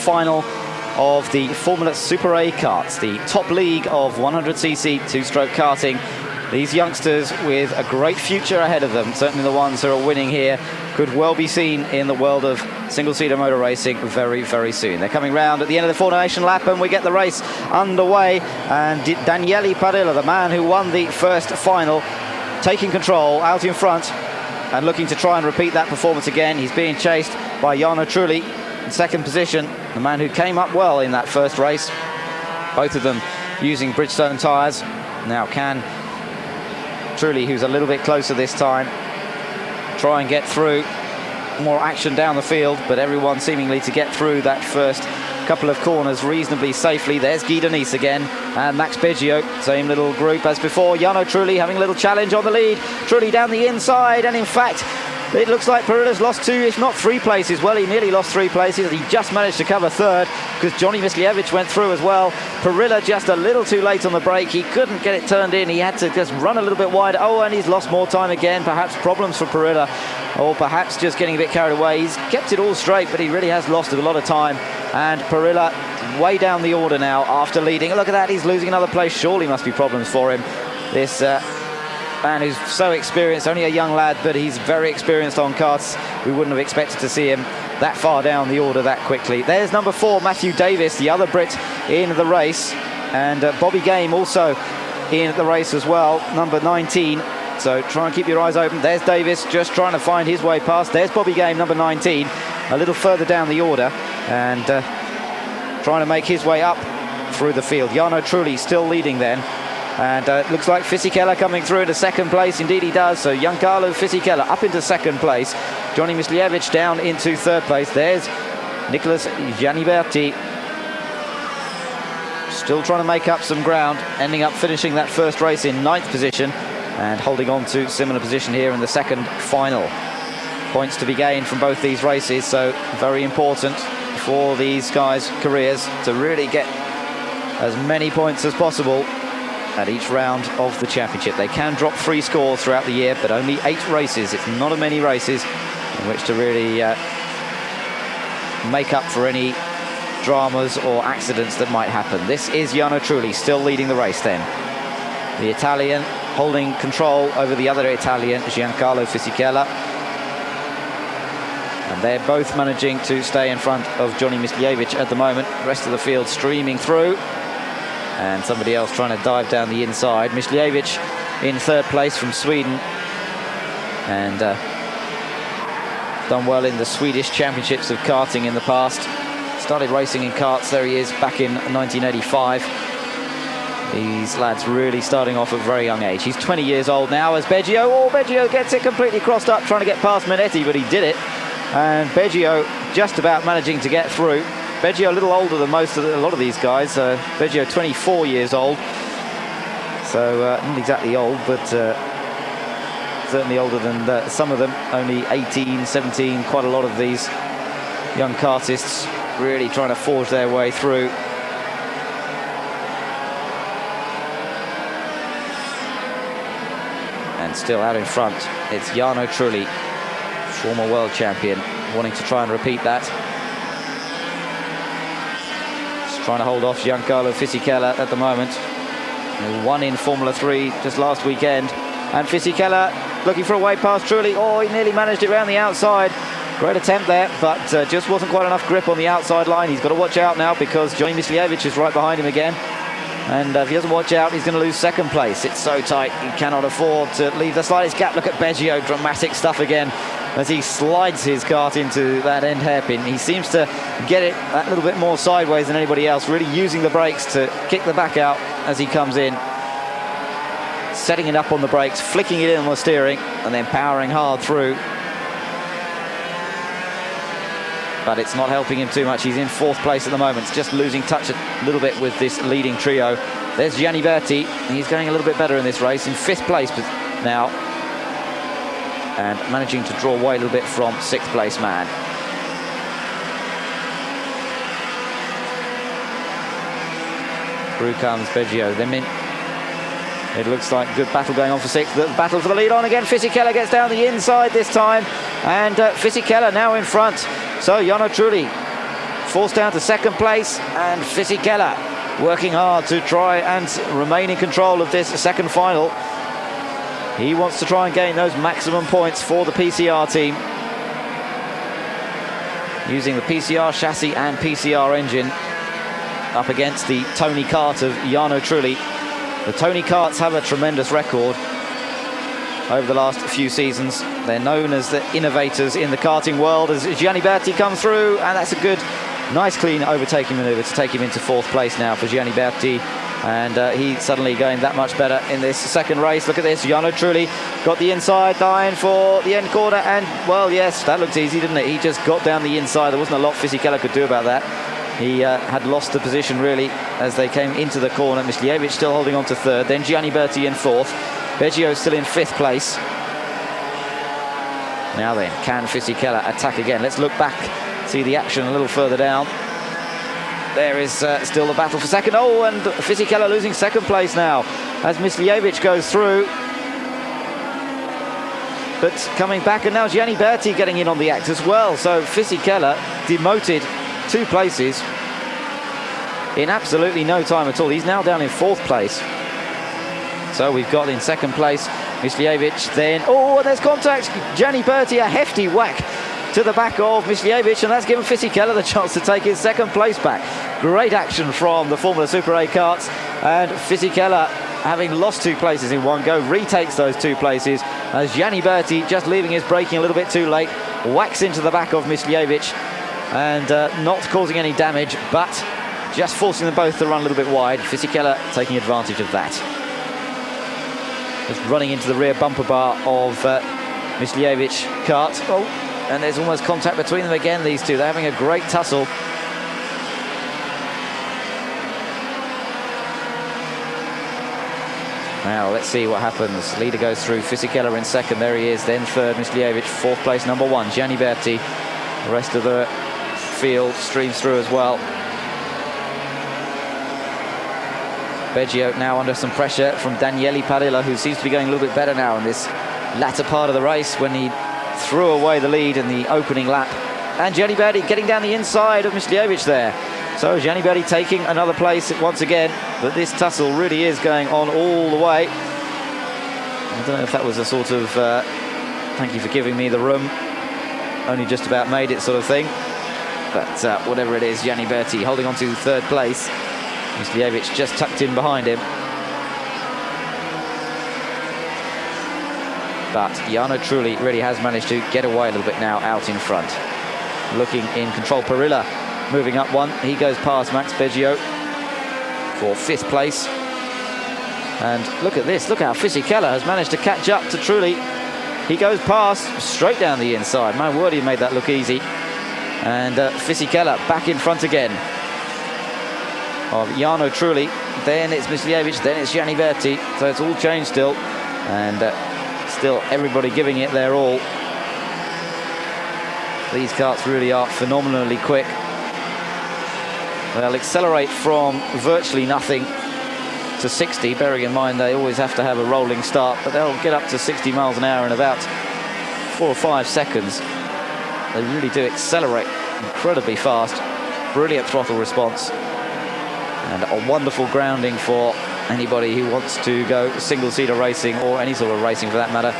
final of the Formula Super A karts, the top league of 100cc two-stroke karting. These youngsters with a great future ahead of them, certainly the ones who are winning here, could well be seen in the world of single-seater motor racing very, very soon. They're coming round at the end of the four-nation lap, and we get the race underway. And Daniele Parilla, the man who won the first final, taking control out in front and looking to try and repeat that performance again. He's being chased by Jarno Trulli in second position, the man who came up well in that first race. Both of them using Bridgestone tyres. Now can Trulli, who's a little bit closer this time, try and get through. More action down the field, but everyone seemingly to get through that first couple of corners reasonably safely. There's Guy Denise again, and Max Biggio, same little group as before. Jarno Trulli having a little challenge on the lead. Trulli down the inside, and in fact it looks like Parilla's lost 2, if not 3 places. Well, he nearly lost 3 places. He just managed to cover third because Johnny Mislievich went through as well. Parilla just a little too late on the brake. He couldn't get it turned in. He had to just run a little bit wide. Oh, and he's lost more time again. Perhaps problems for Parilla, or perhaps just getting a bit carried away. He's kept it all straight, but he really has lost a lot of time. And Parilla way down the order now after leading. Look at that, he's losing another place. Surely must be problems for him. This man who's so experienced, only a young lad, but he's very experienced on karts. We wouldn't have expected to see him that far down the order that quickly. There's number 4, Matthew Davis, the other Brit in the race, and Bobby Game also in the race as well, number 19. So try and keep your eyes open. There's Davis just trying to find his way past. There's Bobby Game, number 19, a little further down the order, and trying to make his way up through the field. Jarno Trulli still leading then. And it looks like Fisichella coming through into second place. Indeed he does. So Giancarlo Fisichella up into second place. Johnny Mislievich down into third place. There's Nicolas Gianniberti, still trying to make up some ground, ending up finishing that first race in 9th position and holding on to similar position here in the second final. Points to be gained from both these races, so very important for these guys' careers to really get as many points as possible at each round of the championship. They can drop 3 scores throughout the year, but only 8 races. It's not as many races in which to really make up for any dramas or accidents that might happen. This is Jarno Trulli still leading the race then. The Italian holding control over the other Italian, Giancarlo Fisichella. And they're both managing to stay in front of Johnny Mislievich at the moment. The rest of the field streaming through. And somebody else trying to dive down the inside. Mislievich in third place from Sweden. And done well in the Swedish Championships of karting in the past. Started racing in karts, there he is, back in 1985. These lads really starting off at a very young age. He's 20 years old now as Biggio. Oh, Biggio gets it completely crossed up, trying to get past Minetti, but he did it. And Biggio just about managing to get through. Biggio a little older than a lot of these guys. Biggio 24 years old. So not exactly old, but certainly older than some of them. Only 18, 17, quite a lot of these young kartists really trying to forge their way through. And still out in front, it's Jarno Trulli, former world champion, wanting to try and repeat that. Just trying to hold off Giancarlo Fisichella at the moment, who won in Formula 3 just last weekend. And Fisichella looking for a way past Trulli. Oh, he nearly managed it around the outside. Great attempt there, but just wasn't quite enough grip on the outside line. He's got to watch out now because Johnny Mislievich is right behind him again. And if he doesn't watch out, he's going to lose second place. It's so tight, he cannot afford to leave the slightest gap. Look at Biggio, dramatic stuff again, as he slides his kart into that end hairpin. He seems to get it that little bit more sideways than anybody else, really using the brakes to kick the back out as he comes in. Setting it up on the brakes, flicking it in on the steering, and then powering hard through. But it's not helping him too much. He's in 4th place at the moment. It's just losing touch a little bit with this leading trio. There's Gianniberti. He's going a little bit better in this race, in 5th place now. And managing to draw away a little bit from 6th place man. Through comes Biggio. It looks like good battle going on for 6th. The battle for the lead on again. Fisichella gets down the inside this time. And Fisichella now in front. So Jarno Trulli forced down to second place, and Fisichella working hard to try and remain in control of this second final. He wants to try and gain those maximum points for the PCR team, using the PCR chassis and PCR engine up against the Tony Kart of Jarno Trulli. The Tony Karts have a tremendous record over the last few seasons. They're known as the innovators in the karting world, as Gianni Berti comes through, and that's a good, nice clean overtaking manoeuvre to take him into fourth place now for Gianni Berti. And he's suddenly going that much better in this second race. Look at this, Jarno Trulli got the inside line for the end corner, and well, yes, that looked easy, didn't it? He just got down the inside. There wasn't a lot Fisichella could do about that. He had lost the position really as they came into the corner. Myslijevic still holding on to third, then Gianni Berti in fourth, Beggio still in fifth place. Now then, can Fisichella attack again? Let's look back, see the action a little further down. There is still the battle for second. Oh, and Fisichella losing second place now as Myslijevic goes through. But coming back, and now Gianni Berti getting in on the act as well. So Fisichella demoted 2 places in absolutely no time at all. He's now down in fourth place. So we've got in second place Myslijevic, then, oh, and there's contact. Gianni Berti, a hefty whack to the back of Myslijevic, and that's given Fisichella the chance to take his second place back. Great action from the Formula Super A karts, and Fisichella, having lost 2 places in one go, retakes those 2 places as Gianni Berti, just leaving his braking a little bit too late, whacks into the back of Myslijevic, and not causing any damage, but just forcing them both to run a little bit wide. Fisichella taking advantage of that. Just running into the rear bumper bar of Myslijevic kart. Oh, and there's almost contact between them again, these two. They're having a great tussle. Now, let's see what happens. Leader goes through, Fisichella in second, there he is. Then third, Myslijevic, fourth place, number 1, Gianni Berti. The rest of the field streams through as well. Beggio now under some pressure from Daniele Parilla, who seems to be going a little bit better now in this latter part of the race when he threw away the lead in the opening lap. And Gianni Berti getting down the inside of Myslijevic there. So Gianni Berti taking another place once again, but this tussle really is going on all the way. I don't know if that was a sort of thank you for giving me the room, only just about made it sort of thing. But whatever it is, Gianni Berti holding on to third place. Myslijevic just tucked in behind him. But Jarno Trulli really has managed to get away a little bit now out in front. Looking in control, Parilla moving up one. He goes past Max Beggio for fifth place. And look at this, look how Fisichella has managed to catch up to Trulli. He goes past, straight down the inside. My word, he made that look easy. And Fisichella back in front again of Jarno Trulli. Then it's Myslijevic, then it's Gianni Berti. So it's all changed still. And still everybody giving it their all. These karts really are phenomenally quick. They'll accelerate from virtually nothing to 60, bearing in mind they always have to have a rolling start, but they'll get up to 60 miles an hour in about 4 or 5 seconds. They really do accelerate incredibly fast. Brilliant throttle response. And a wonderful grounding for anybody who wants to go single-seater racing, or any sort of racing for that matter.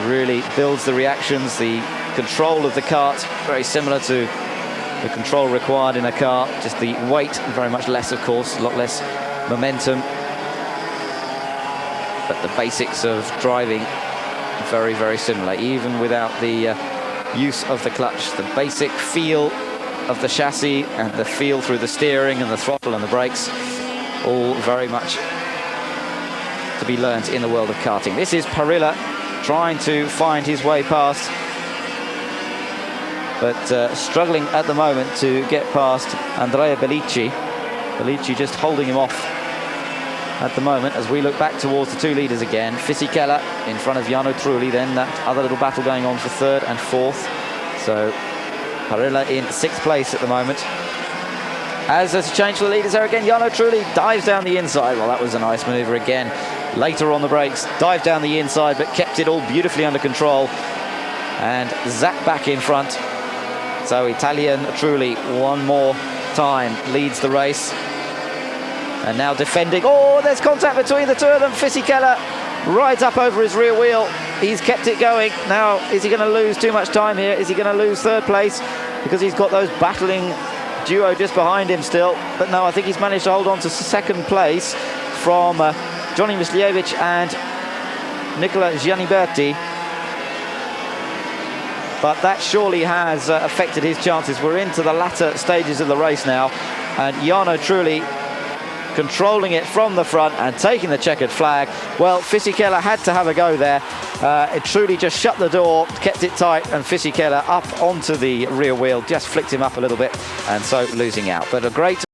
Really builds the reactions, the control of the kart, very similar to the control required in a car, just the weight, very much less, of course, a lot less momentum. But the basics of driving, very, very similar, even without the use of the clutch. The basic feel of the chassis and the feel through the steering and the throttle and the brakes, all very much to be learnt in the world of karting. This is Parilla trying to find his way past, but struggling at the moment to get past Andrea Bellici. Bellici just holding him off at the moment as we look back towards the 2 leaders again. Fisichella in front of Jarno Trulli, then that other little battle going on for third and fourth. So Parilla in 6th place at the moment. As there's a change for the leaders there again, Jarno Trulli dives down the inside. Well, that was a nice manoeuvre again. Later on the brakes, dived down the inside, but kept it all beautifully under control. And zapped back in front. So Italian truly one more time leads the race. And now defending. Oh, there's contact between the two of them. Fisichella rides up over his rear wheel. He's kept it going. Now, is he going to lose too much time here? Is he going to lose third place? Because he's got those battling duo just behind him still. But no, I think he's managed to hold on to second place from Johnny Mislievich and Nicola Gianniberti. But that surely has affected his chances. We're into the latter stages of the race now. And Jarno Trulli controlling it from the front and taking the checkered flag. Well, Fisichella had to have a go there. It truly just shut the door, kept it tight, and Fisichella up onto the rear wheel, just flicked him up a little bit, and so losing out. But a great